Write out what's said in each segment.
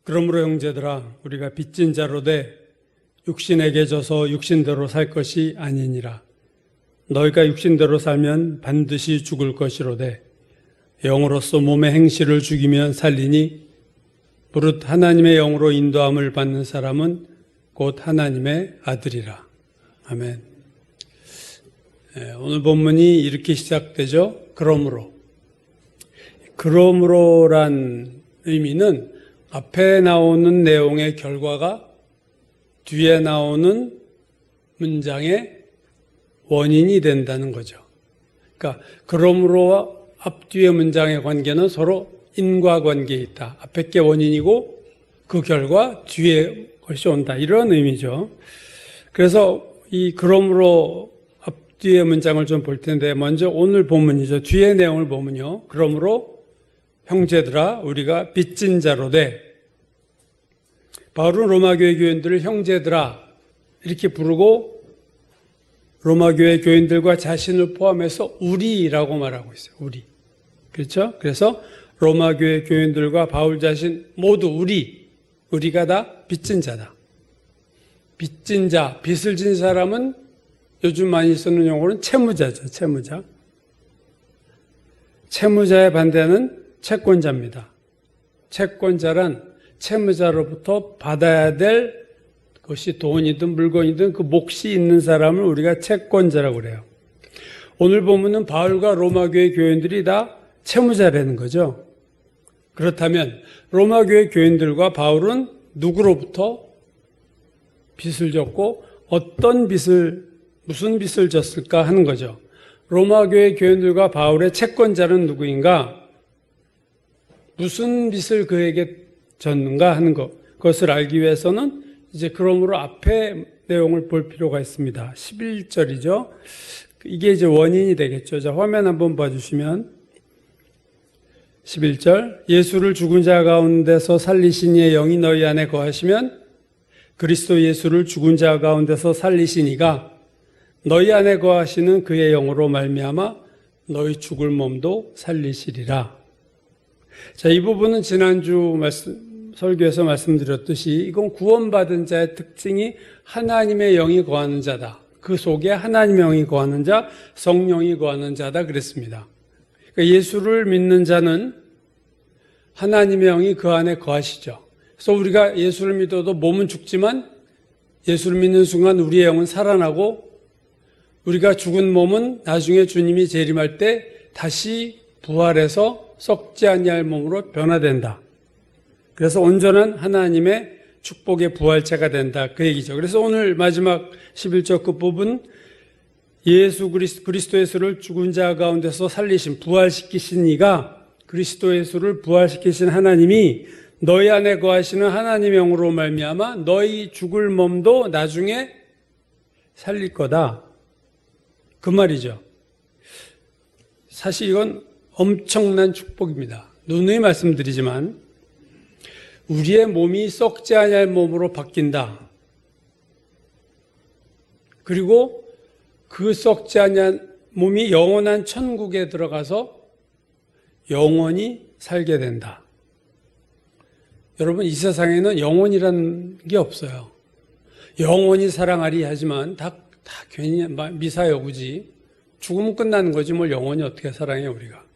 그러므로 형제들아 우리가 빚진 자로 돼 육신에게 져서 육신대로 살 것이 아니니라. 너희가 육신대로 살면 반드시 죽을 것이로되 영으로서 몸의 행실을 죽이면 살리니 무릇 하나님의 영으로 인도함을 받는 사람은 곧 하나님의 아들이라. 아멘. 오늘 본문이 이렇게 시작되죠. 그러므로란 의미는 앞에 나오는 내용의 결과가 뒤에 나오는 문장의 원인이 된다는 거죠. 그러니까 그러므로와 앞뒤의 문장의 관계는 서로 인과관계에 있다. 앞에 게 원인이고 그 결과 뒤에 것이 온다. 이런 의미죠. 그래서 이 그러므로 앞뒤의 문장을 좀 볼 텐데 먼저 오늘 본문이죠. 뒤의 내용을 보면요. 그러므로 형제들아 우리가 빚진 자로 돼. 바울은 로마교회 교인들을 형제들아 이렇게 부르고 로마교회 교인들과 자신을 포함해서 우리라고 말하고 있어요. 우리. 그렇죠? 그래서 로마교회 교인들과 바울 자신 모두 우리가 다 빚진 자다. 빚진 자, 빚을 진 사람은 요즘 많이 쓰는 용어는 채무자죠. 채무자. 채무자의 반대는 채권자입니다. 채권자란 채무자로부터 받아야 될 것이 돈이든 물건이든 그 몫이 있는 사람을 우리가 채권자라고 그래요. 오늘 보면은 바울과 로마교회 교인들이 다 채무자라는 거죠. 그렇다면 로마교회 교인들과 바울은 누구로부터 빚을 졌고 무슨 빚을 졌을까 하는 거죠. 로마교회 교인들과 바울의 채권자는 누구인가? 무슨 빚을 그에게 졌는가 하는 그것을 알기 위해서는 이제 그러므로 앞에 내용을 볼 필요가 있습니다. 11절이죠. 이게 이제 원인이 되겠죠. 자, 화면 한번 봐주시면 11절 예수를 죽은 자 가운데서 살리신 이의 영이 너희 안에 거하시면 그리스도 예수를 죽은 자 가운데서 살리신 이가 너희 안에 거하시는 그의 영으로 말미암아 너희 죽을 몸도 살리시리라. 자, 이 부분은 지난주 설교에서 말씀드렸듯이 이건 구원받은 자의 특징이 하나님의 영이 거하는 자다. 그 속에 하나님의 영이 거하는 자, 성령이 거하는 자다 그랬습니다. 그러니까 예수를 믿는 자는 하나님의 영이 그 안에 거하시죠. 그래서 우리가 예수를 믿어도 몸은 죽지만 예수를 믿는 순간 우리의 영은 살아나고 우리가 죽은 몸은 나중에 주님이 재림할 때 다시 부활해서 썩지 아니할 몸으로 변화된다. 그래서 온전한 하나님의 축복의 부활체가 된다. 그 얘기죠. 그래서 오늘 마지막 11절 끝부분 예수 그리스도 예수를 죽은 자 가운데서 살리신 부활시키신 이가 그리스도 예수를 부활시키신 하나님이 너희 안에 거하시는 하나님의 영으로 말미암아 너희 죽을 몸도 나중에 살릴 거다. 그 말이죠. 사실 이건 엄청난 축복입니다. 누누이 말씀드리지만 우리의 몸이 썩지 아니할 몸으로 바뀐다. 그리고 그 썩지 아니한 몸이 영원한 천국에 들어가서 영원히 살게 된다. 여러분 이 세상에는 영원이라는 게 없어요. 영원히 사랑하리 하지만 다 괜히 미사여구지. 죽으면 끝나는 거지 뭘 영원히 어떻게 사랑해 우리가.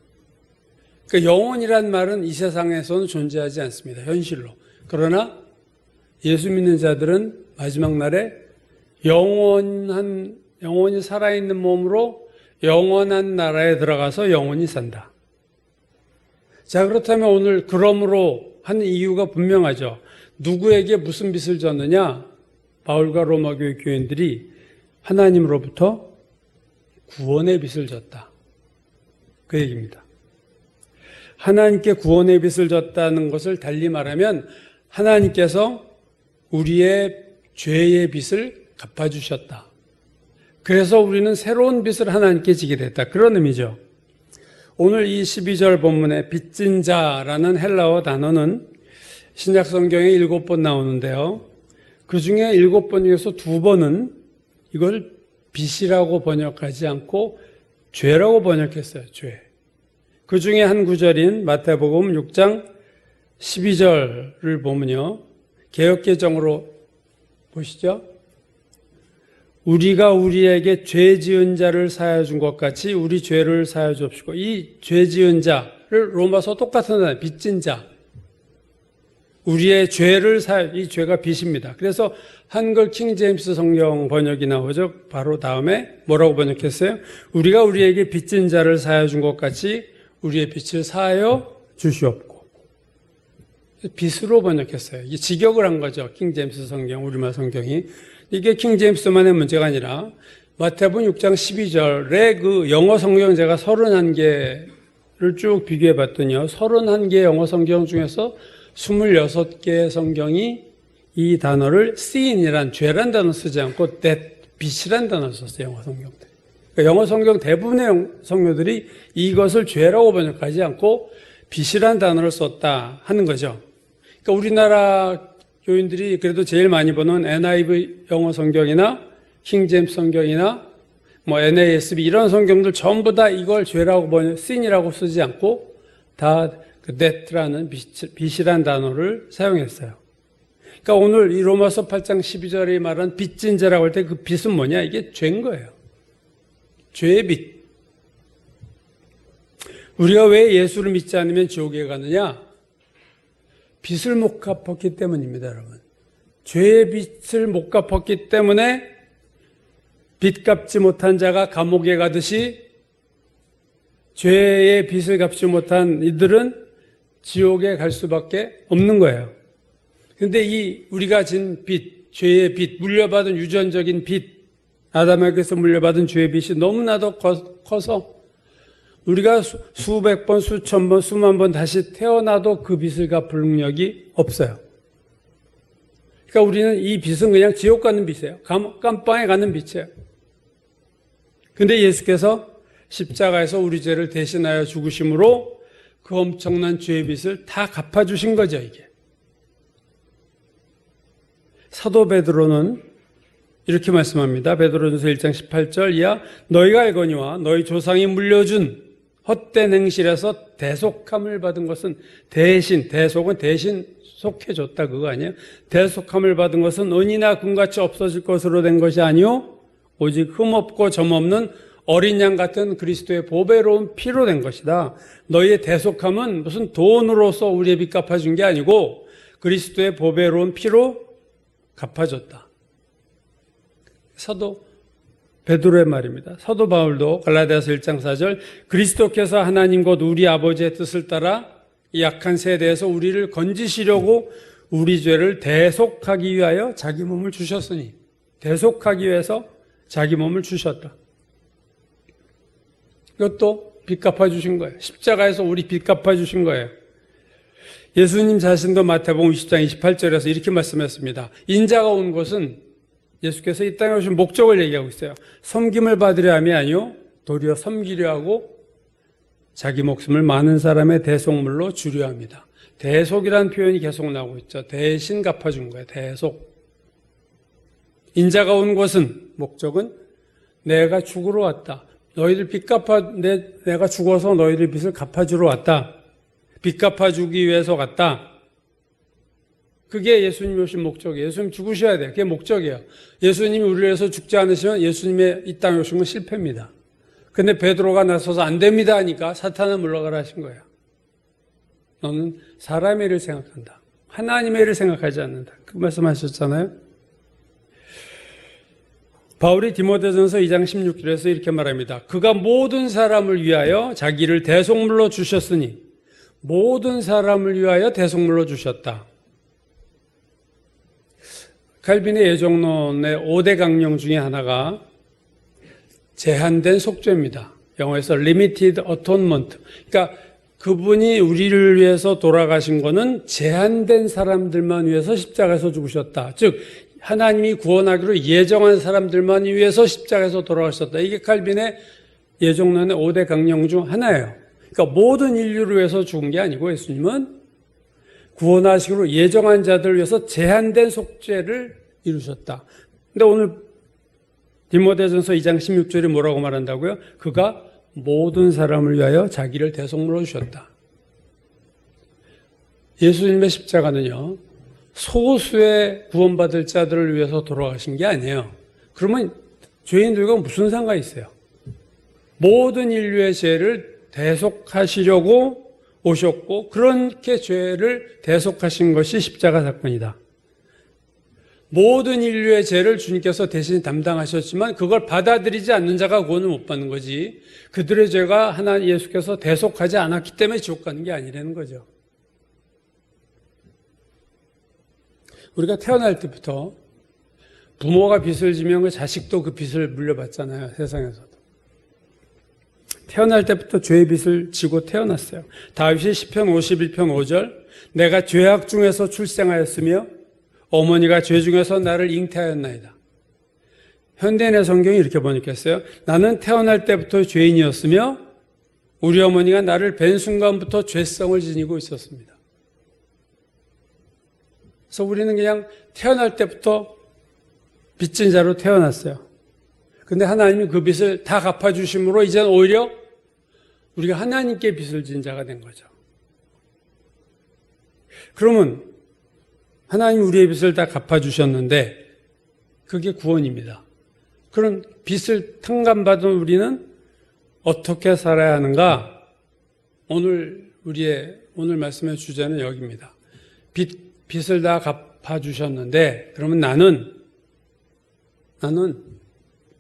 그러니까 영원이란 말은 이 세상에서는 존재하지 않습니다. 현실로. 그러나 예수 믿는 자들은 마지막 날에 영원히 살아있는 몸으로 영원한 나라에 들어가서 영원히 산다. 자, 그렇다면 오늘 그러므로 하는 이유가 분명하죠. 누구에게 무슨 빚을 졌느냐? 바울과 로마교회 교인들이 하나님으로부터 구원의 빚을 졌다. 그 얘기입니다. 하나님께 구원의 빚을 졌다는 것을 달리 말하면 하나님께서 우리의 죄의 빚을 갚아주셨다. 그래서 우리는 새로운 빚을 하나님께 지게 됐다. 그런 의미죠. 오늘 이 12절 본문에 빚진 자라는 헬라어 단어는 신약 성경에 7번 나오는데요. 그 중에 7번 중에서 2번은 이걸 빚이라고 번역하지 않고 죄라고 번역했어요. 죄. 그 중에 한 구절인 마태복음 6장 12절을 보면요. 개역개정으로 보시죠. 우리가 우리에게 죄 지은 자를 사하여 준 것 같이 우리 죄를 사하여 주옵시고, 이 죄 지은 자를 로마서 똑같은 단어, 빚진 자. 우리의 죄를 이 죄가 빚입니다. 그래서 한글 킹 제임스 성경 번역이 나오죠. 바로 다음에 뭐라고 번역했어요? 우리가 우리에게 빚진 자를 사하여 준 것 같이 우리의 빚을 사하여 주시옵고. 빚으로 번역했어요. 이게 직역을 한 거죠. 킹 제임스 성경, 우리말 성경이. 이게 킹 제임스만의 문제가 아니라 마태복음 6장 12절에 그 영어 성경 제가 31개를 쭉 비교해 봤더니요. 31개 영어 성경 중에서 26개의 성경이 이 단어를 sin이란 죄란 단어 쓰지 않고 빚이란 단어를 썼어요. 영어 성경들. 그러니까 영어 성경 대부분의 성경들이 이것을 죄라고 번역하지 않고 빚이란 단어를 썼다 하는 거죠. 그러니까 우리나라 교인들이 그래도 제일 많이 보는 NIV 영어 성경이나 킹제임스 성경이나 뭐 NASB 이런 성경들 전부 다 이걸 죄라고 sin이라고 쓰지 않고 다 그 debt라는 빚이란 단어를 사용했어요. 그러니까 오늘 이 로마서 8장 12절에 말한 빚진 자라고 할 때 그 빚은 뭐냐? 이게 죄인 거예요. 죄의 빚. 우리가 왜 예수를 믿지 않으면 지옥에 가느냐? 빚을 못 갚았기 때문입니다, 여러분. 죄의 빚을 못 갚았기 때문에 빚 갚지 못한 자가 감옥에 가듯이 죄의 빚을 갚지 못한 이들은 지옥에 갈 수밖에 없는 거예요. 근데 이 우리가 진 빚, 죄의 빚, 물려받은 유전적인 빚, 아담에게서 물려받은 죄의 빚이 너무나도 커서 우리가 수백 번, 수천 번, 수만 번 다시 태어나도 그 빚을 갚을 능력이 없어요. 그러니까 우리는 이 빚은 그냥 지옥 가는 빚이에요. 깜빵에 가는 빚이에요. 근데 예수께서 십자가에서 우리 죄를 대신하여 죽으심으로 그 엄청난 죄의 빚을 다 갚아주신 거죠, 이게. 사도 베드로는 이렇게 말씀합니다. 베드로전서 1장 18절 이하 너희가 알거니와 너희 조상이 물려준 헛된 행실에서 대속함을 받은 것은 대속은 대신 속해줬다 그거 아니에요? 대속함을 받은 것은 은이나 금같이 없어질 것으로 된 것이 아니요 오직 흠없고 점없는 어린 양 같은 그리스도의 보배로운 피로 된 것이다. 너희의 대속함은 무슨 돈으로서 우리의 빚 갚아준 게 아니고 그리스도의 보배로운 피로 갚아줬다. 사도 베드로의 말입니다. 사도 바울도 갈라디아서 1장 4절 그리스도께서 하나님 곧 우리 아버지의 뜻을 따라 이 약한 세대에서 우리를 건지시려고 우리 죄를 대속하기 위하여 자기 몸을 주셨으니 대속하기 위해서 자기 몸을 주셨다. 이것도 빚 갚아주신 거예요. 십자가에서 우리 빚 갚아주신 거예요. 예수님 자신도 마태복음 20장 28절에서 이렇게 말씀했습니다. 인자가 온 것은 예수께서 이 땅에 오신 목적을 얘기하고 있어요. 섬김을 받으려 함이 아니요 도리어 섬기려 하고 자기 목숨을 많은 사람의 대속물로 주려 합니다. 대속이라는 표현이 계속 나오고 있죠. 대신 갚아준 거예요. 대속. 인자가 온 것은 목적은 내가 죽으러 왔다. 너희들 빚 내가 죽어서 너희들 빚을 갚아주러 왔다. 빚 갚아주기 위해서 갔다. 그게 예수님이 오신 목적이에요. 예수님 죽으셔야 돼요. 그게 목적이에요. 예수님이 우리를 위해서 죽지 않으시면 예수님의 이 땅에 오신 건 실패입니다. 근데 베드로가 나서서 안 됩니다 하니까 사탄은 물러가라 하신 거예요. 너는 사람의 일을 생각한다. 하나님의 일을 생각하지 않는다. 그 말씀하셨잖아요. 바울이 디모데전서 2장 16절에서 이렇게 말합니다. 그가 모든 사람을 위하여 자기를 대속물로 주셨으니 모든 사람을 위하여 대속물로 주셨다. 칼빈의 예정론의 5대 강령 중에 하나가 제한된 속죄입니다. 영어에서 limited atonement. 그러니까 그분이 우리를 위해서 돌아가신 거는 제한된 사람들만 위해서 십자가에서 죽으셨다. 즉 하나님이 구원하기로 예정한 사람들만 위해서 십자가에서 돌아가셨다. 이게 칼빈의 예정론의 5대 강령 중 하나예요. 그러니까 모든 인류를 위해서 죽은 게 아니고 예수님은 구원하시기로 예정한 자들을 위해서 제한된 속죄를 이루셨다. 근데 오늘 디모데전서 2장 16절이 뭐라고 말한다고요? 그가 모든 사람을 위하여 자기를 대속물로 주셨다. 예수님의 십자가는요, 소수의 구원받을 자들을 위해서 돌아가신 게 아니에요. 그러면 죄인들과 무슨 상관이 있어요? 모든 인류의 죄를 대속하시려고 오셨고, 그렇게 죄를 대속하신 것이 십자가 사건이다. 모든 인류의 죄를 주님께서 대신 담당하셨지만 그걸 받아들이지 않는 자가 구원을 못 받는 거지, 그들의 죄가 하나님 예수께서 대속하지 않았기 때문에 지옥 가는 게 아니라는 거죠. 우리가 태어날 때부터 부모가 빚을 지면 그 자식도 그 빚을 물려받잖아요, 세상에서도. 태어날 때부터 죄의 빚을 지고 태어났어요. 다윗이 시편 51편 5절, 내가 죄악 중에서 출생하였으며 어머니가 죄 중에서 나를 잉태하였나이다. 현대인의 성경이 이렇게 번역했어요. 나는 태어날 때부터 죄인이었으며 우리 어머니가 나를 뵌 순간부터 죄성을 지니고 있었습니다. 그래서 우리는 그냥 태어날 때부터 빚진 자로 태어났어요. 근데 하나님이 그 빚을 다 갚아주심으로 이제는 오히려 우리가 하나님께 빚을 진 자가 된 거죠. 그러면 하나님 우리의 빚을 다 갚아주셨는데 그게 구원입니다. 그런 빚을 탕감받은 우리는 어떻게 살아야 하는가? 오늘 말씀의 주제는 여기입니다. 빚을 다 갚아주셨는데 그러면 나는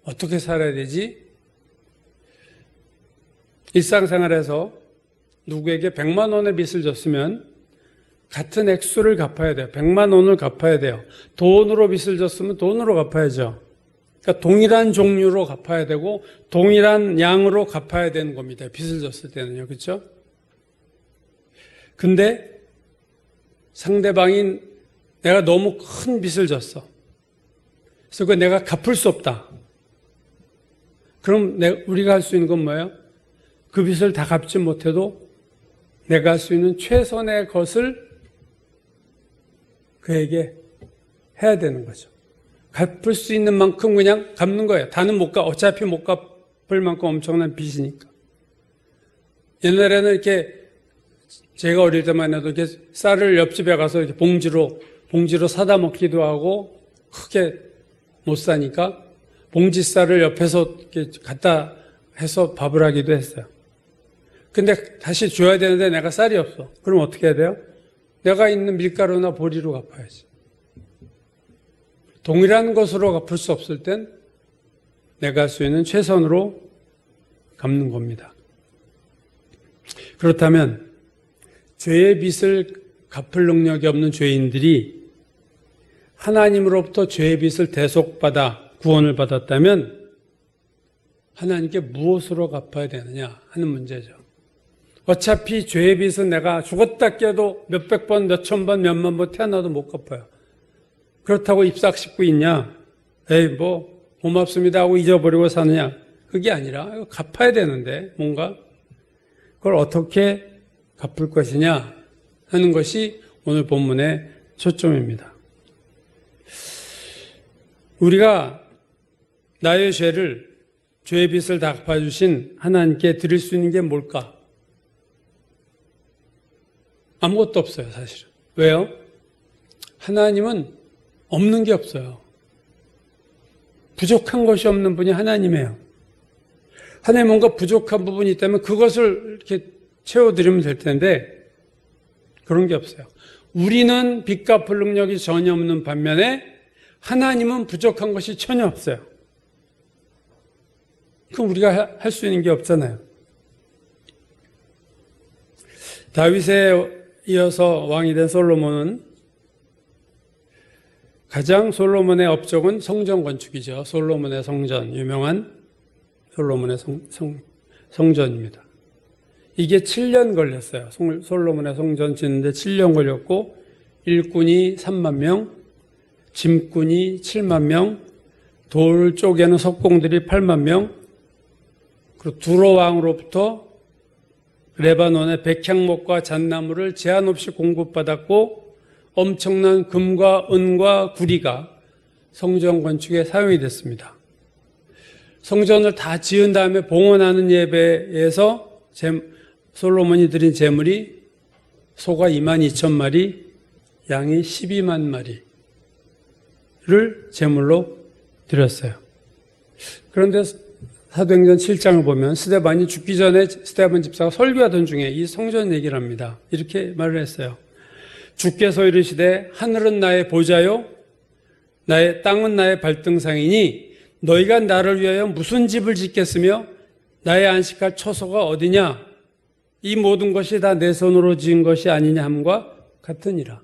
어떻게 살아야 되지? 일상생활에서 누구에게 100만 원의 빚을 졌으면 같은 액수를 갚아야 돼요. 100만 원을 갚아야 돼요. 돈으로 빚을 졌으면 돈으로 갚아야죠. 그러니까 동일한 종류로 갚아야 되고 동일한 양으로 갚아야 되는 겁니다. 빚을 졌을 때는요. 그렇죠? 근데 상대방이 내가 너무 큰 빚을 졌어. 그래서 그 내가 갚을 수 없다. 그럼 우리가 할 수 있는 건 뭐예요? 그 빚을 다 갚지 못해도 내가 할 수 있는 최선의 것을 그에게 해야 되는 거죠. 갚을 수 있는 만큼 그냥 갚는 거예요. 다는 어차피 못 갚을 만큼 엄청난 빚이니까. 옛날에는 이렇게 제가 어릴 때만 해도 이렇게 쌀을 옆집에 가서 이렇게 봉지로 사다 먹기도 하고 크게 못 사니까 봉지 쌀을 옆에서 이렇게 갖다 해서 밥을 하기도 했어요. 근데 다시 줘야 되는데 내가 쌀이 없어. 그럼 어떻게 해야 돼요? 내가 있는 밀가루나 보리로 갚아야지. 동일한 것으로 갚을 수 없을 땐 내가 할 수 있는 최선으로 갚는 겁니다. 그렇다면 죄의 빚을 갚을 능력이 없는 죄인들이 하나님으로부터 죄의 빚을 대속받아 구원을 받았다면 하나님께 무엇으로 갚아야 되느냐 하는 문제죠. 어차피 죄의 빚은 내가 죽었다 깨도 몇백 번, 몇천 번, 몇만 번 태어나도 못 갚아요. 그렇다고 입싹 씻고 있냐? 에이 고맙습니다 하고 잊어버리고 사느냐? 그게 아니라 이거 갚아야 되는데 뭔가 그걸 어떻게 갚을 것이냐 하는 것이 오늘 본문의 초점입니다. 우리가 나의 죄의 빚을 다 갚아주신 하나님께 드릴 수 있는 게 뭘까? 아무것도 없어요, 사실은. 왜요? 하나님은 없는 게 없어요. 부족한 것이 없는 분이 하나님이에요. 하나님 뭔가 부족한 부분이 있다면 그것을 이렇게 채워드리면 될 텐데 그런 게 없어요. 우리는 빚 갚을 능력이 전혀 없는 반면에 하나님은 부족한 것이 전혀 없어요. 그럼 우리가 할 수 있는 게 없잖아요. 다윗에 이어서 왕이 된 솔로몬은 가장 솔로몬의 업적은 성전 건축이죠. 솔로몬의 성전, 유명한 솔로몬의 성전입니다. 이게 7년 걸렸어요. 솔로몬의 성전 짓는데 7년 걸렸고 일꾼이 3만 명, 짐꾼이 7만 명, 돌 쪼개는 석공들이 8만 명, 그리고 두로 왕으로부터 레바논의 백향목과 잣나무를 제한 없이 공급받았고 엄청난 금과 은과 구리가 성전 건축에 사용이 됐습니다. 성전을 다 지은 다음에 봉헌하는 예배에서 솔로몬이 드린 제물이 소가 22,000마리, 양이 12만 마리를 제물로 드렸어요. 그런데 사도행전 7장을 보면 스데반이 죽기 전에 스데반 집사가 설교하던 중에 이 성전 얘기를 합니다. 이렇게 말을 했어요. 주께서 이르시되 하늘은 나의 보좌요 나의 땅은 나의 발등상이니 너희가 나를 위하여 무슨 집을 짓겠으며 나의 안식할 처소가 어디냐? 이 모든 것이 다 내 손으로 지은 것이 아니냐 함과 같으니라.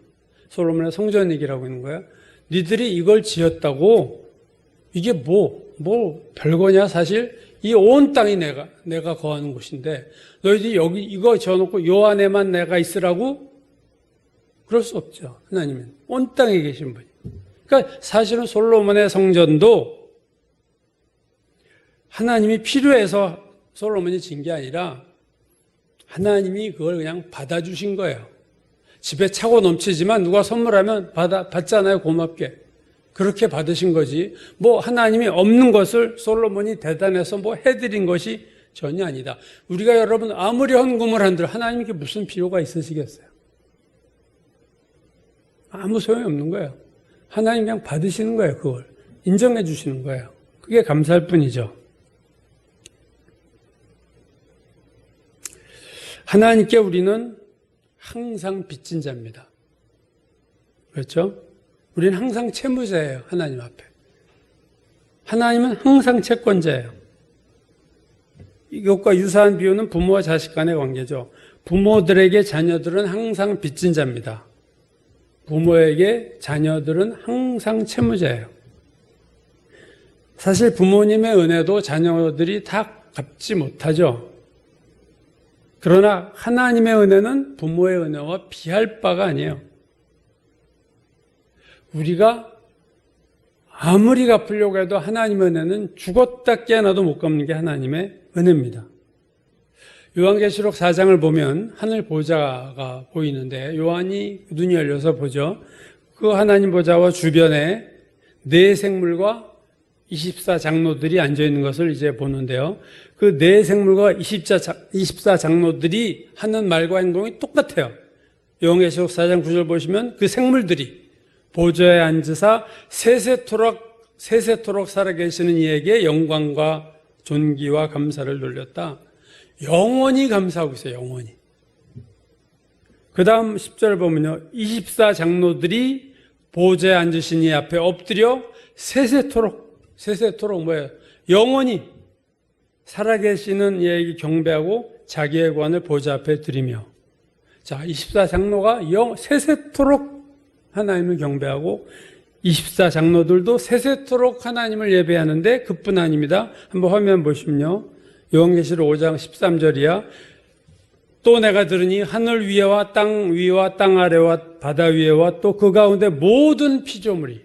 솔로몬의 성전 얘기라고 있는 거야. 니들이 이걸 지었다고? 이게 뭐 별거냐? 사실 이 온 땅이 내가 거하는 곳인데 너희들이 여기 이거 지어놓고 요 안에만 내가 있으라고? 그럴 수 없죠. 하나님은 온 땅에 계신 분이. 그러니까 사실은 솔로몬의 성전도 하나님이 필요해서 솔로몬이 진 게 아니라 하나님이 그걸 그냥 받아주신 거예요. 집에 차고 넘치지만 누가 선물하면 받잖아요, 고맙게. 그렇게 받으신 거지. 뭐 하나님이 없는 것을 솔로몬이 대단해서 뭐 해드린 것이 전혀 아니다. 우리가 여러분 아무리 헌금을 한들 하나님께 무슨 필요가 있으시겠어요? 아무 소용이 없는 거예요. 하나님 그냥 받으시는 거예요, 그걸. 인정해 주시는 거예요. 그게 감사할 뿐이죠. 하나님께 우리는 항상 빚진 자입니다. 그렇죠? 우리는 항상 채무자예요, 하나님 앞에. 하나님은 항상 채권자예요. 이것과 유사한 비유는 부모와 자식 간의 관계죠. 부모들에게 자녀들은 항상 빚진 자입니다. 부모에게 자녀들은 항상 채무자예요. 사실 부모님의 은혜도 자녀들이 다 갚지 못하죠. 그러나 하나님의 은혜는 부모의 은혜와 비할 바가 아니에요. 우리가 아무리 갚으려고 해도 하나님의 은혜는 죽었다 깨어나도 못 갚는 게 하나님의 은혜입니다. 요한계시록 4장을 보면 하늘 보좌가 보이는데 요한이 눈이 열려서 보죠. 그 하나님 보좌와 주변에 네 생물과 24장로들이 앉아있는 것을 이제 보는데요. 그 네 생물과 24장로들이 하는 말과 행동이 똑같아요. 요한계시록 4장 9절 보시면 그 생물들이 보좌에 앉으사 세세토록 살아계시는 이에게 영광과 존귀와 감사를 돌렸다. 영원히 감사하고 있어요. 영원히. 그 다음 10절 보면요. 24장로들이 보좌에 앉으신 이 앞에 엎드려 세세토록 뭐예요? 영원히 살아계시는 이에게 경배하고 자기의 관을 보좌 앞에 드리며. 자, 24장로가 세세토록 하나님을 경배하고 24장로들도 세세토록 하나님을 예배하는데 그뿐 아닙니다. 한번 화면 보시면요. 요한계시록 5장 13절이야. 또 내가 들으니 하늘 위에와 땅 위와 땅 아래와 바다 위에와 또 그 가운데 모든 피조물이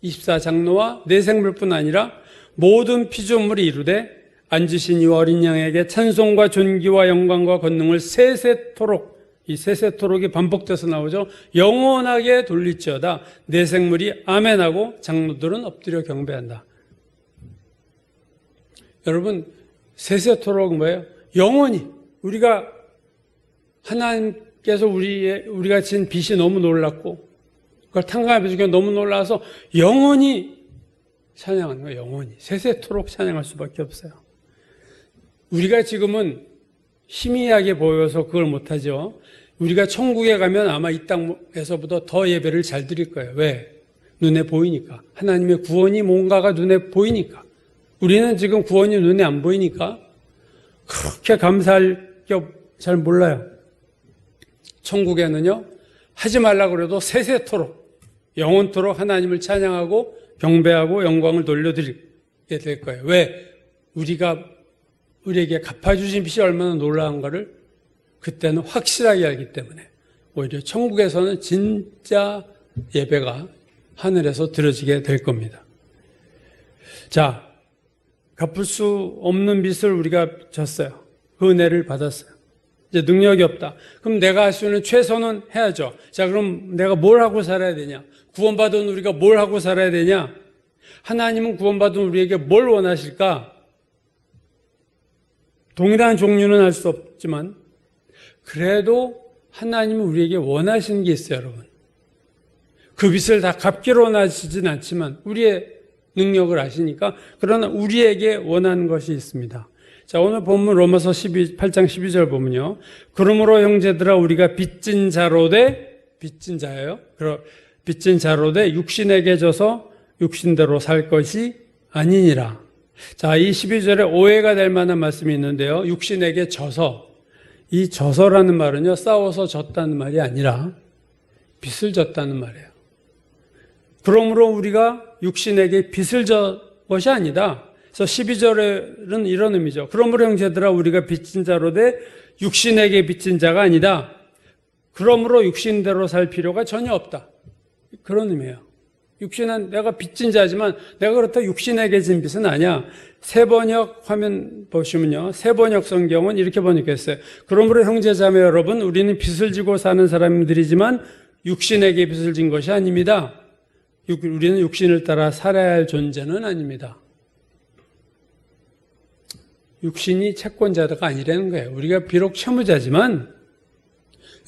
24장로와 네 생물뿐 아니라 모든 피조물이 이루되 앉으신 이와 어린 양에게 찬송과 존귀와 영광과 권능을 세세토록, 이 세세토록이 반복돼서 나오죠. 영원하게 돌릴지어다. 네 생물이 아멘하고 장로들은 엎드려 경배한다. 여러분, 세세토록 뭐예요? 영원히. 우리가 하나님께서 우리가 진 빚이 너무 놀랐고 그걸 탕감해 주기가 너무 놀라서 영원히 찬양하는 거예요. 영원히. 세세토록 찬양할 수밖에 없어요. 우리가 지금은 희미하게 보여서 그걸 못하죠. 우리가 천국에 가면 아마 이 땅에서보다 더 예배를 잘 드릴 거예요. 왜? 눈에 보이니까. 하나님의 구원이 뭔가가 눈에 보이니까. 우리는 지금 구원이 눈에 안 보이니까 그렇게 감사할 게 잘 몰라요. 천국에는요, 하지 말라고 그래도 세세토록, 영원토록 하나님을 찬양하고 경배하고 영광을 돌려드리게 될 거예요. 왜? 우리에게 갚아주신 빚이 얼마나 놀라운가를 그때는 확실하게 알기 때문에 오히려 천국에서는 진짜 예배가 하늘에서 드려지게 될 겁니다. 자, 갚을 수 없는 빚을 우리가 졌어요. 그 은혜를 받았어요. 이제 능력이 없다. 그럼 내가 할 수 있는 최선은 해야죠. 자, 그럼 내가 뭘 하고 살아야 되냐? 구원받은 우리가 뭘 하고 살아야 되냐? 하나님은 구원받은 우리에게 뭘 원하실까? 동일한 종류는 할 수 없지만 그래도 하나님은 우리에게 원하시는 게 있어요, 여러분. 그 빚을 다 갚기로 원하시진 않지만 우리의 능력을 아시니까 그러나 우리에게 원하는 것이 있습니다. 자, 오늘 본문 로마서 8장 12절 보면요. 그러므로 형제들아 우리가 빚진 자로 돼 빚진 자예요. 빚진 자로 돼 육신에게 져서 육신대로 살 것이 아니니라. 자, 이 12절에 오해가 될 만한 말씀이 있는데요. 육신에게 져서, 이 져서라는 말은요, 싸워서 졌다는 말이 아니라 빚을 졌다는 말이에요. 그러므로 우리가 육신에게 빚을 진 것이 아니다. 그래서 12절에는 이런 의미죠. 그러므로 형제들아 우리가 빚진 자로 돼 육신에게 빚진 자가 아니다. 그러므로 육신대로 살 필요가 전혀 없다. 그런 의미예요. 육신은 내가 빚진 자지만 내가 그렇다고 육신에게 진 빚은 아니야. 새번역 화면 보시면요. 새번역 성경은 이렇게 번역했어요. 그러므로 형제자매 여러분, 우리는 빚을 지고 사는 사람들이지만 육신에게 빚을 진 것이 아닙니다. 우리는 육신을 따라 살아야 할 존재는 아닙니다. 육신이 채권자가 아니라는 거예요. 우리가 비록 채무자지만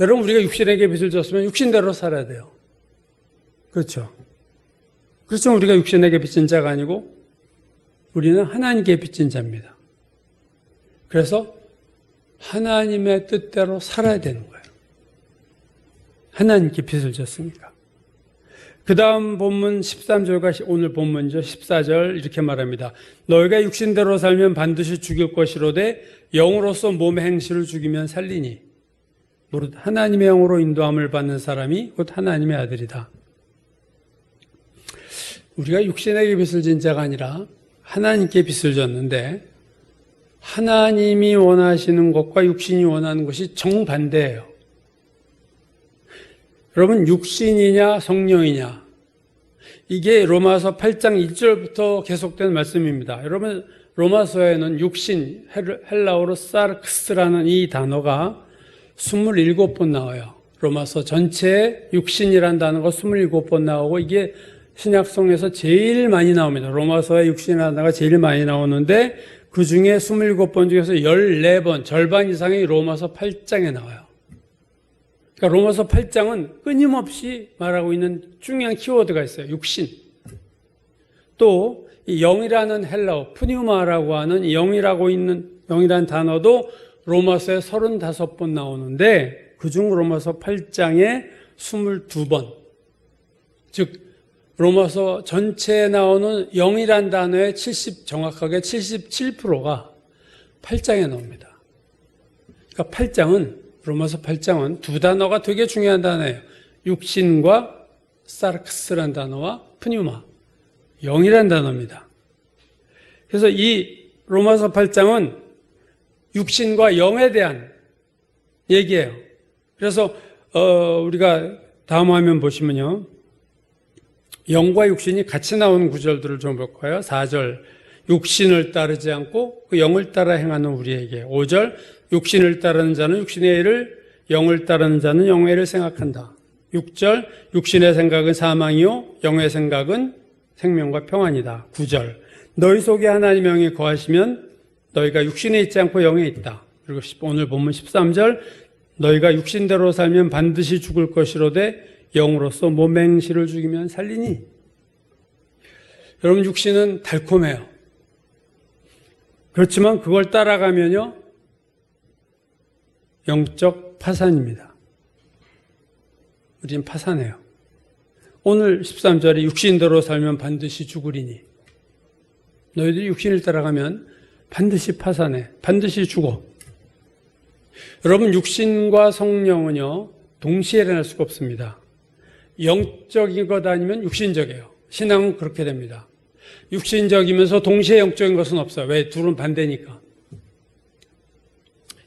여러분 우리가 육신에게 빚을 졌으면 육신대로 살아야 돼요. 그렇죠? 그렇죠. 우리가 육신에게 빚진 자가 아니고 우리는 하나님께 빚진 자입니다. 그래서 하나님의 뜻대로 살아야 되는 거예요. 하나님께 빚을 졌으니까. 그 다음 본문 13절과 오늘 본문이죠. 14절 이렇게 말합니다. 너희가 육신대로 살면 반드시 죽일 것이로되 영으로서 몸의 행실을 죽이면 살리니 무릇 하나님의 영으로 인도함을 받는 사람이 곧 하나님의 아들이다. 우리가 육신에게 빚을 진 자가 아니라 하나님께 빚을 졌는데 하나님이 원하시는 것과 육신이 원하는 것이 정반대예요. 여러분 육신이냐 성령이냐 이게 로마서 8장 1절부터 계속된 말씀입니다. 여러분 로마서에는 육신 헬라어로 사르크스라는 이 단어가 27번 나와요. 로마서 전체에 육신이라는 단어가 27번 나오고 이게 신약성에서 제일 많이 나옵니다. 로마서에 육신이라는 단어가 제일 많이 나오는데 그 중에 27번 중에서 14번 절반 이상이 로마서 8장에 나와요. 그러니까 로마서 8장은 끊임없이 말하고 있는 중요한 키워드가 있어요. 육신. 또 이 영이라는 헬라어, 푸뉴마라고 하는 영이라는 단어도 로마서에 35번 나오는데 그중 로마서 8장에 22번. 즉 로마서 전체에 나오는 영이라는 단어의 정확하게 77%가 8장에 나옵니다. 그러니까 8장은 로마서 8장은 두 단어가 되게 중요한 단어예요. 육신과 사르크스라는 단어와 푸뉴마, 영이라는 단어입니다. 그래서 이 로마서 8장은 육신과 영에 대한 얘기예요. 그래서 우리가 다음 화면 보시면요. 영과 육신이 같이 나오는 구절들을 좀 볼 거예요. 4절 육신을 따르지 않고 그 영을 따라 행하는 우리에게. 5절 육신을 따르는 자는 육신의 일을, 영을 따르는 자는 영의 일을 생각한다. 6절 육신의 생각은 사망이요 영의 생각은 생명과 평안이다. 9절 너희 속에 하나님의 영이 거하시면 너희가 육신에 있지 않고 영에 있다. 그리고 오늘 본문 13절 너희가 육신대로 살면 반드시 죽을 것이로되 영으로서 몸의 행실을 죽이면 살리니. 여러분 육신은 달콤해요. 그렇지만 그걸 따라가면요 영적 파산입니다. 우리는 파산해요. 오늘 13절에 육신대로 살면 반드시 죽으리니. 너희들이 육신을 따라가면 반드시 파산해. 반드시 죽어. 여러분 육신과 성령은요 동시에 일어날 수가 없습니다. 영적인 것 아니면 육신적이에요. 신앙은 그렇게 됩니다. 육신적이면서 동시에 영적인 것은 없어요. 왜? 둘은 반대니까.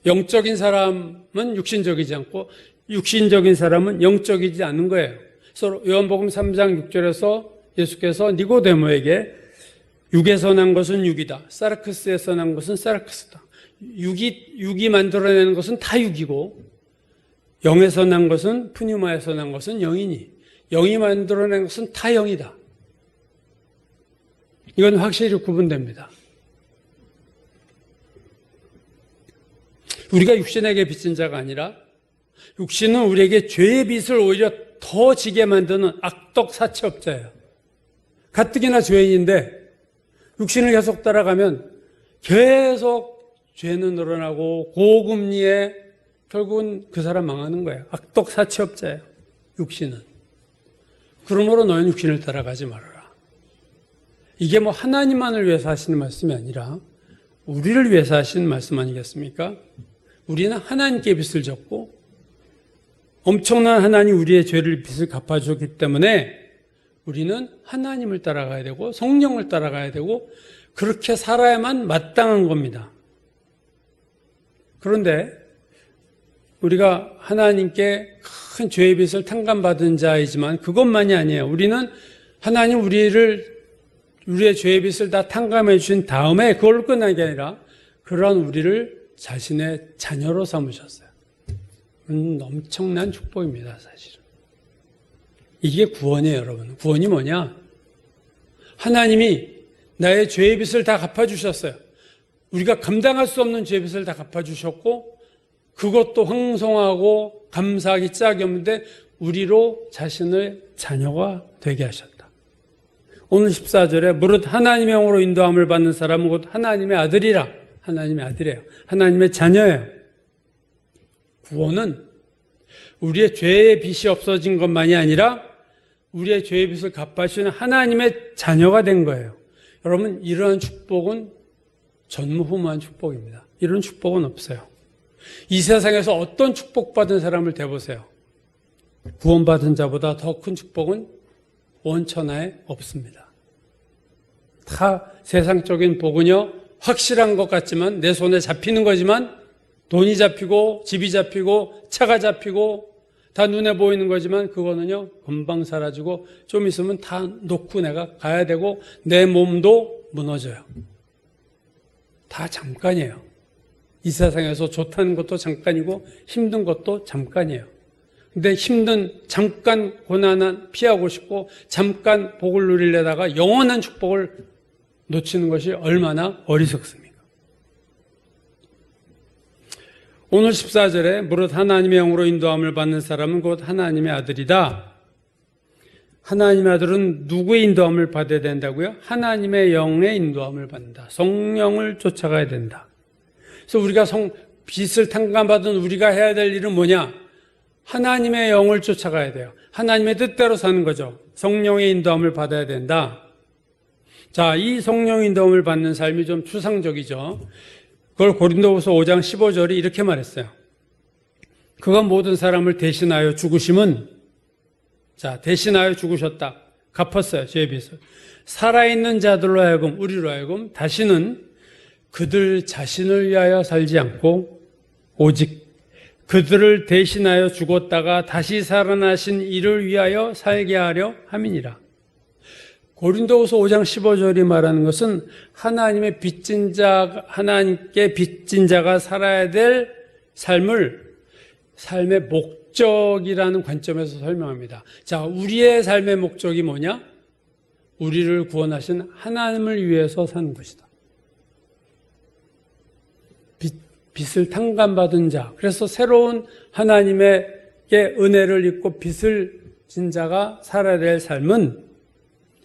영적인 사람은 육신적이지 않고 육신적인 사람은 영적이지 않는 거예요. 그래서 요한복음 3장 6절에서 예수께서 니고데모에게 육에서 난 것은 육이다. 사르크스에서 난 것은 사르크스다. 육이 만들어내는 것은 다 육이고 영에서 난 것은 푸뉴마에서 난 것은 영이니 영이 만들어낸 것은 다 영이다. 이건 확실히 구분됩니다. 우리가 육신에게 빚진 자가 아니라 육신은 우리에게 죄의 빚을 오히려 더 지게 만드는 악독 사채업자예요. 가뜩이나 죄인인데 육신을 계속 따라가면 계속 죄는 늘어나고 고금리에 결국은 그 사람 망하는 거예요. 악독 사채업자예요. 육신은. 그러므로 너는 육신을 따라가지 말아라. 이게 뭐 하나님만을 위해서 하시는 말씀이 아니라 우리를 위해서 하시는 말씀 아니겠습니까? 우리는 하나님께 빚을 졌고 엄청난 하나님 우리의 죄를 빚을 갚아주셨기 때문에 우리는 하나님을 따라가야 되고 성령을 따라가야 되고 그렇게 살아야만 마땅한 겁니다. 그런데 우리가 하나님께 큰 죄의 빚을 탕감받은 자이지만 그것만이 아니에요. 우리는 하나님 우리의 죄의 빚을 다 탕감해 주신 다음에 그걸로 끝난 게 아니라 그러한 우리를 자신의 자녀로 삼으셨어요. 엄청난 축복입니다, 사실은. 이게 구원이에요, 여러분. 구원이 뭐냐? 하나님이 나의 죄의 빚을 다 갚아주셨어요. 우리가 감당할 수 없는 죄의 빚을 다 갚아주셨고 그것도 황송하고 감사하기 짝이 없는데 우리로 자신을 자녀가 되게 하셨다. 오늘 14절에 무릇 하나님의 영으로 인도함을 받는 사람은 곧 하나님의 아들이라. 하나님의 아들이에요. 하나님의 자녀예요. 구원은 우리의 죄의 빚이 없어진 것만이 아니라 우리의 죄의 빚을 갚아주시는 하나님의 자녀가 된 거예요. 여러분, 이러한 축복은 전무후무한 축복입니다. 이런 축복은 없어요. 이 세상에서 어떤 축복받은 사람을 대보세요. 구원받은 자보다 더 큰 축복은 원천하에 없습니다. 다 세상적인 복은요, 확실한 것 같지만 내 손에 잡히는 거지만 돈이 잡히고 집이 잡히고 차가 잡히고 다 눈에 보이는 거지만 그거는요 금방 사라지고 좀 있으면 다 놓고 내가 가야 되고 내 몸도 무너져요. 다 잠깐이에요. 이 세상에서 좋다는 것도 잠깐이고 힘든 것도 잠깐이에요. 근데 힘든 잠깐 고난은 피하고 싶고 잠깐 복을 누리려다가 영원한 축복을 놓치는 것이 얼마나 어리석습니까? 오늘 14절에 무릇 하나님의 영으로 인도함을 받는 사람은 곧 하나님의 아들이다. 하나님의 아들은 누구의 인도함을 받아야 된다고요? 하나님의 영의 인도함을 받는다. 성령을 쫓아가야 된다. 그래서 우리가 빚을 탕감받은 우리가 해야 될 일은 뭐냐? 하나님의 영을 쫓아가야 돼요. 하나님의 뜻대로 사는 거죠. 성령의 인도함을 받아야 된다. 자, 이 성령의 인도함을 받는 삶이 좀 추상적이죠. 그걸 고린도후서 5장 15절이 이렇게 말했어요. 그가 모든 사람을 대신하여 죽으심은, 자, 대신하여 죽으셨다. 갚았어요, 죄의 빚을. 살아있는 자들로 하여금, 우리로 하여금 다시는 그들 자신을 위하여 살지 않고 오직 그들을 대신하여 죽었다가 다시 살아나신 이를 위하여 살게 하려 함이니라. 고린도후서 5장 15절이 말하는 것은 하나님의 빚진 자, 하나님께 빚진 자가 살아야 될 삶을 삶의 목적이라는 관점에서 설명합니다. 자, 우리의 삶의 목적이 뭐냐? 우리를 구원하신 하나님을 위해서 사는 것이다. 빚을 탕감받은 자, 그래서 새로운 하나님의 은혜를 입고 빚을 진 자가 살아야 될 삶은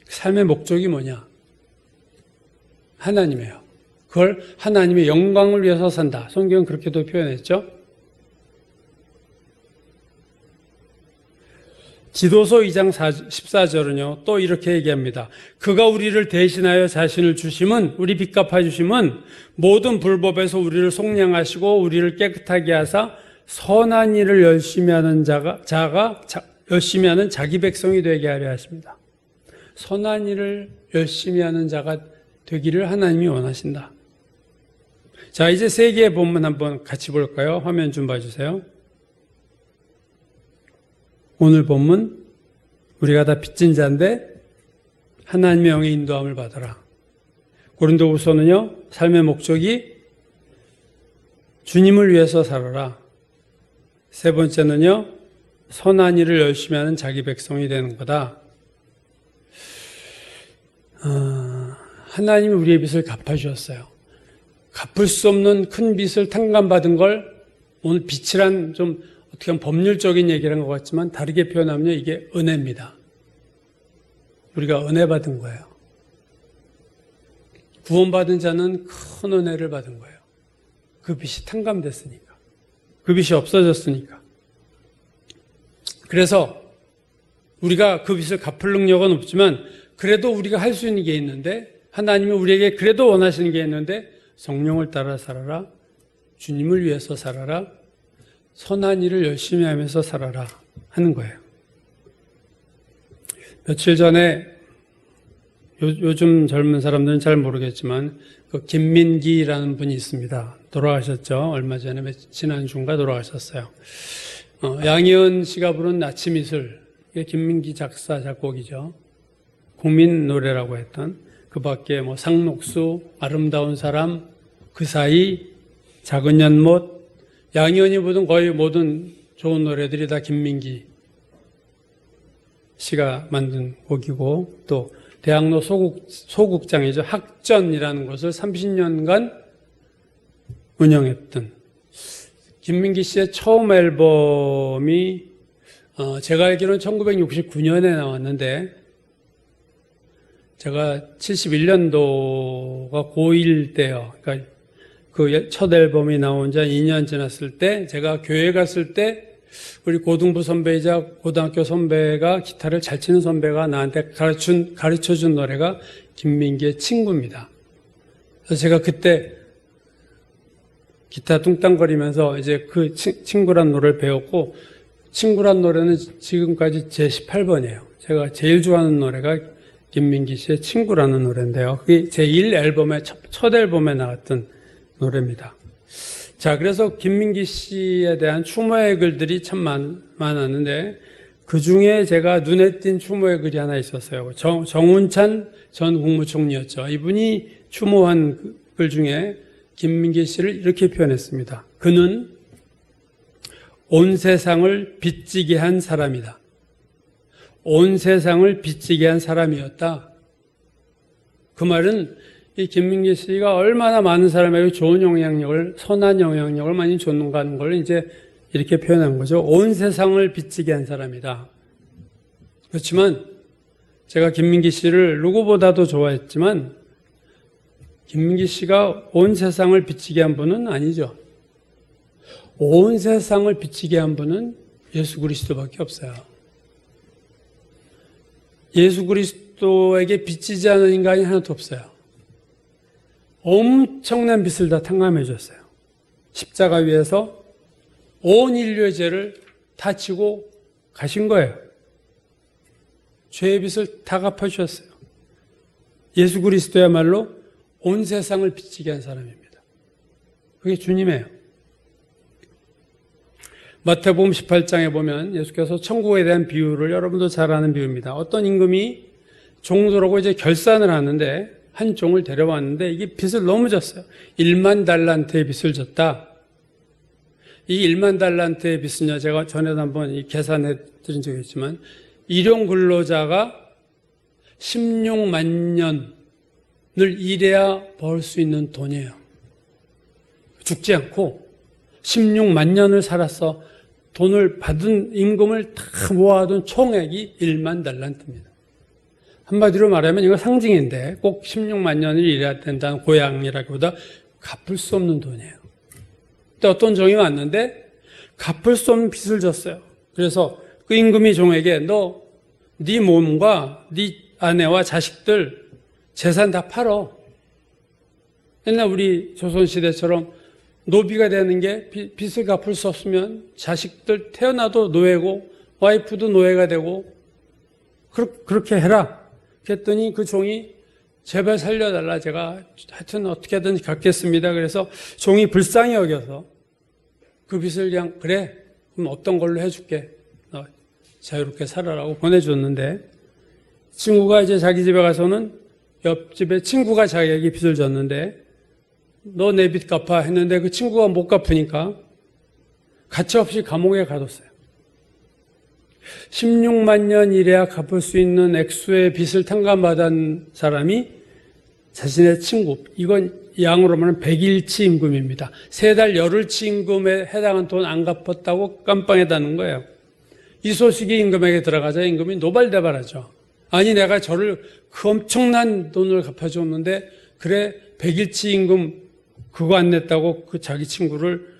삶의 목적이 뭐냐? 하나님이에요. 그걸 하나님의 영광을 위해서 산다. 성경은 그렇게도 표현했죠. 지도서 2장 14절은요, 또 이렇게 얘기합니다. 그가 우리를 대신하여 자신을 주심은, 우리 빚 갚아주심은 모든 불법에서 우리를 속량하시고 우리를 깨끗하게 하사 선한 일을 열심히 하는 열심히 하는 자기 백성이 되게 하려 하십니다. 선한 일을 열심히 하는 자가 되기를 하나님이 원하신다. 자, 이제 세 개의 본문 한번 같이 볼까요? 화면 좀 봐주세요. 오늘 본문, 우리가 다 빚진 자인데 하나님의 영의 인도함을 받아라. 고린도후서는요, 삶의 목적이 주님을 위해서 살아라. 세 번째는요, 선한 일을 열심히 하는 자기 백성이 되는 거다. 하나님이 우리의 빚을 갚아주셨어요. 갚을 수 없는 큰 빚을 탕감받은 걸 오늘 빚이란 좀 어떻게 보면 법률적인 얘기를 한 것 같지만 다르게 표현하면 이게 은혜입니다. 우리가 은혜 받은 거예요. 구원받은 자는 큰 은혜를 받은 거예요. 그 빚이 탕감됐으니까. 그 빚이 없어졌으니까. 그래서 우리가 그 빚을 갚을 능력은 없지만 그래도 우리가 할 수 있는 게 있는데 하나님은 우리에게 그래도 원하시는 게 있는데 성령을 따라 살아라. 주님을 위해서 살아라. 선한 일을 열심히 하면서 살아라 하는 거예요. 며칠 전에 요즘 젊은 사람들은 잘 모르겠지만 그 김민기라는 분이 있습니다. 돌아가셨죠. 얼마 전에 지난주인가 돌아가셨어요. 양희은 씨가 부른 아침 이슬, 이게 김민기 작사 작곡이죠. 국민 노래라고 했던 그 밖에 뭐 상록수, 아름다운 사람, 그 사이, 작은 연못, 양희은이 부른 거의 모든 좋은 노래들이 다 김민기 씨가 만든 곡이고 또 대학로 소극장이죠. 학전이라는 곳을 30년간 운영했던 김민기 씨의 처음 앨범이 제가 알기로는 1969년에 나왔는데 제가 71년도가 고1 때요. 그러니까 그 첫 앨범이 나온 지 2년 지났을 때 제가 교회 갔을 때 우리 고등부 선배이자 고등학교 선배가 기타를 잘 치는 선배가 나한테 가르쳐준 노래가 김민기의 친구입니다. 그래서 제가 그때 기타 뚱땅거리면서 이제 그 친구란 노래를 배웠고 친구란 노래는 지금까지 제 18번이에요. 제가 제일 좋아하는 노래가 김민기 씨의 친구라는 노래인데요. 그게 제 1앨범의 첫 앨범에 나왔던 노래입니다. 자, 그래서 김민기 씨에 대한 추모의 글들이 참 많았는데 그 중에 제가 눈에 띈 추모의 글이 하나 있었어요. 정운찬 전 국무총리였죠. 이분이 추모한 글 중에 김민기 씨를 이렇게 표현했습니다. 그는 온 세상을 빚지게 한 사람이다. 온 세상을 빚지게 한 사람이었다. 그 말은 이 김민기 씨가 얼마나 많은 사람에게 좋은 영향력을, 선한 영향력을 많이 줬는가 하는 걸 이제 이렇게 표현한 거죠. 온 세상을 빚지게 한 사람이다. 그렇지만 제가 김민기 씨를 누구보다도 좋아했지만 김민기 씨가 온 세상을 빚지게 한 분은 아니죠. 온 세상을 빚지게 한 분은 예수 그리스도밖에 없어요. 예수 그리스도에게 빚지지 않은 인간이 하나도 없어요. 엄청난 빚을 다 탕감해 줬어요. 십자가 위에서 온 인류의 죄를 다 지고 가신 거예요. 죄의 빚을 다 갚아주셨어요. 예수 그리스도야말로 온 세상을 빚지게 한 사람입니다. 그게 주님이에요. 마태복음 18장에 보면 예수께서 천국에 대한 비유를 여러분도 잘 아는 비유입니다. 어떤 임금이 종들하고 이제 결산을 하는데 한 종을 데려왔는데 이게 빚을 너무 졌어요. 1만 달란트의 빚을 졌다. 이 1만 달란트의 빚은요, 제가 전에도 한번 계산해 드린 적이 있지만 일용 근로자가 16만 년을 일해야 벌 수 있는 돈이에요. 죽지 않고 16만 년을 살아서 돈을 받은 임금을 다 모아둔 총액이 1만 달란트입니다. 한마디로 말하면 이거 상징인데 꼭 16만 년을 일해야 된다는 고향이라기보다 갚을 수 없는 돈이에요. 근데 어떤 종이 왔는데 갚을 수 없는 빚을 졌어요. 그래서 그 임금이 종에게 너 네 몸과 네 아내와 자식들 재산 다 팔어. 옛날 우리 조선시대처럼 노비가 되는 게 빚을 갚을 수 없으면 자식들 태어나도 노예고 와이프도 노예가 되고 그렇게 해라. 그랬더니 그 종이 제발 살려달라. 제가 하여튼 어떻게든 갚겠습니다. 그래서 종이 불쌍히 여겨서 그 빚을 그냥 그래 그럼 어떤 걸로 해줄게. 너 자유롭게 살아라고 보내줬는데 친구가 이제 자기 집에 가서는 옆집에 친구가 자기에게 빚을 졌는데 너 내 빚 갚아 했는데 그 친구가 못 갚으니까 가차없이 감옥에 가뒀어요. 16만 년 일해야 갚을 수 있는 액수의 빚을 탕감받은 사람이 자신의 친구, 이건 양으로 말하면 100일치 임금입니다. 3달 열흘치 임금에 해당한 돈 안 갚았다고 깜빵에다는 거예요. 이 소식이 임금에게 들어가자 임금이 노발대발하죠. 아니 내가 저를 그 엄청난 돈을 갚아줬는데 그래 100일치 임금 그거 안 냈다고 그 자기 친구를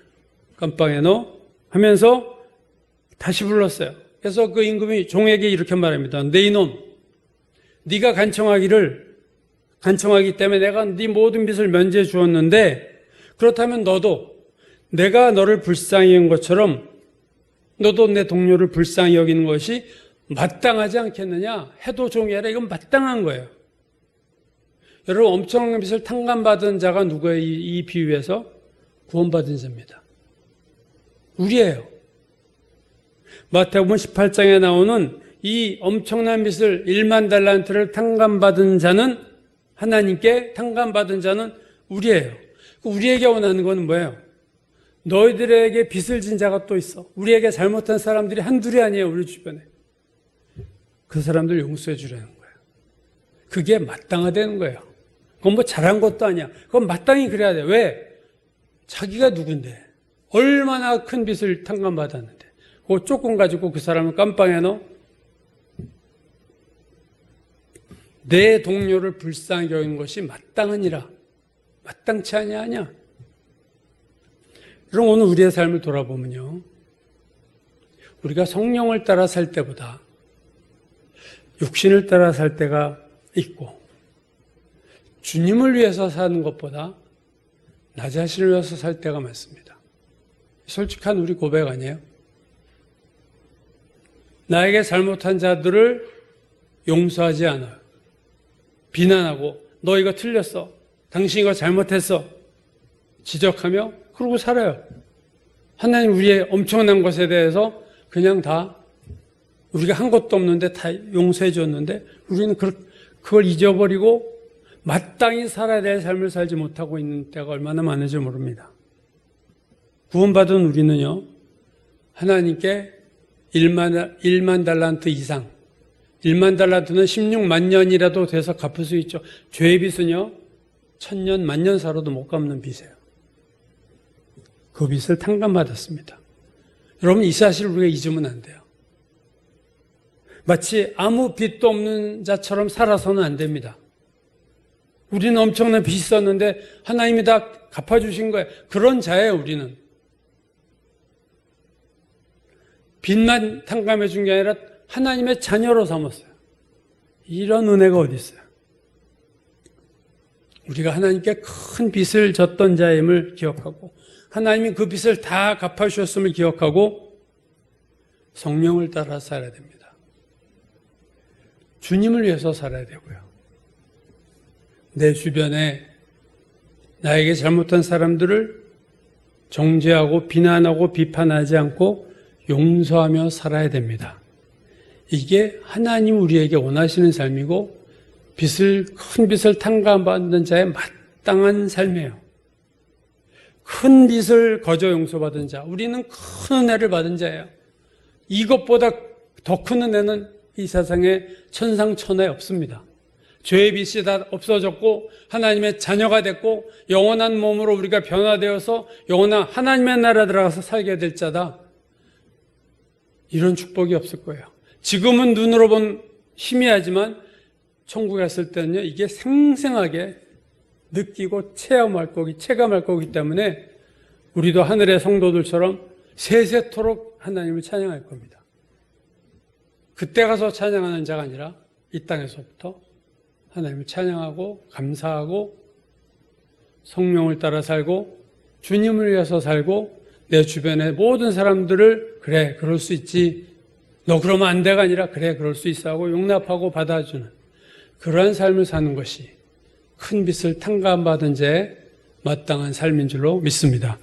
깜빵에 넣어 하면서 다시 불렀어요. 그래서 그 임금이 종에게 이렇게 말합니다. 네 이놈, 네가 간청하기 때문에 내가 네 모든 빚을 면제해 주었는데 그렇다면 너도 내가 너를 불쌍히 여긴 것처럼 너도 내 동료를 불쌍히 여기는 것이 마땅하지 않겠느냐? 해도 종이 아니라 이건 마땅한 거예요. 여러분 엄청난 빚을 탕감받은 자가 누구예요? 이 비유에서 구원받은 자입니다. 우리예요. 마태복음 18장에 나오는 이 엄청난 빚을 1만 달란트를 탕감받은 자는 하나님께 탕감받은 자는 우리예요. 우리에게 원하는 건 뭐예요? 너희들에게 빚을 진 자가 또 있어. 우리에게 잘못한 사람들이 한둘이 아니에요. 우리 주변에. 그 사람들 용서해 주라는 거예요. 그게 마땅하다는 거예요. 그건 뭐 잘한 것도 아니야. 그건 마땅히 그래야 돼. 왜? 자기가 누군데? 얼마나 큰 빚을 탕감받았는데. 그거 조금 가지고 그 사람을 깜빵에 넣어? 내 동료를 불쌍히 여긴 것이 마땅하니라. 마땅치 아니하냐? 그럼 오늘 우리의 삶을 돌아보면요. 우리가 성령을 따라 살 때보다 육신을 따라 살 때가 있고 주님을 위해서 사는 것보다 나 자신을 위해서 살 때가 많습니다. 솔직한 우리 고백 아니에요? 나에게 잘못한 자들을 용서하지 않아요. 비난하고 너 이거 틀렸어. 당신 이거 잘못했어. 지적하며 그러고 살아요. 하나님 우리의 엄청난 것에 대해서 그냥 다 우리가 한 것도 없는데 다 용서해 줬는데 우리는 그걸 잊어버리고 마땅히 살아야 될 삶을 살지 못하고 있는 때가 얼마나 많은지 모릅니다. 구원받은 우리는요. 하나님께 1만 달란트 이상 1만 달란트는 16만 년이라도 돼서 갚을 수 있죠. 죄의 빚은요. 1000년, 만년 살아도 못 갚는 빚이에요. 그 빚을 탕감받았습니다. 여러분 이 사실을 우리가 잊으면 안 돼요. 마치 아무 빚도 없는 자처럼 살아서는 안 됩니다. 우리는 엄청난 빚이 있었는데 하나님이 다 갚아주신 거예요. 그런 자예요 우리는. 빚만 탕감해 준 게 아니라 하나님의 자녀로 삼았어요. 이런 은혜가 어디 있어요? 우리가 하나님께 큰 빚을 졌던 자임을 기억하고 하나님이 그 빚을 다 갚아주셨음을 기억하고 성령을 따라 살아야 됩니다. 주님을 위해서 살아야 되고요. 내 주변에 나에게 잘못한 사람들을 정죄하고 비난하고 비판하지 않고 용서하며 살아야 됩니다. 이게 하나님 우리에게 원하시는 삶이고 큰 빚을 탕감받는 자의 마땅한 삶이에요. 큰 빚을 거저 용서받은 자, 우리는 큰 은혜를 받은 자예요. 이것보다 더 큰 은혜는 이 세상에 천상천하에 없습니다. 죄의 빚이 다 없어졌고 하나님의 자녀가 됐고 영원한 몸으로 우리가 변화되어서 영원한 하나님의 나라에 들어가서 살게 될 자다. 이런 축복이 없을 거예요. 지금은 눈으로 본 희미하지만 천국에 갔을 때는요, 이게 생생하게 느끼고 체감할 거기 때문에 우리도 하늘의 성도들처럼 세세토록 하나님을 찬양할 겁니다. 그때 가서 찬양하는 자가 아니라 이 땅에서부터 하나님을 찬양하고 감사하고 성령을 따라 살고 주님을 위해서 살고 내 주변의 모든 사람들을 그래 그럴 수 있지 너 그러면 안 돼가 아니라 그래 그럴 수 있어 하고 용납하고 받아주는 그러한 삶을 사는 것이 큰 빚을 탕감받은 자의 마땅한 삶인 줄로 믿습니다.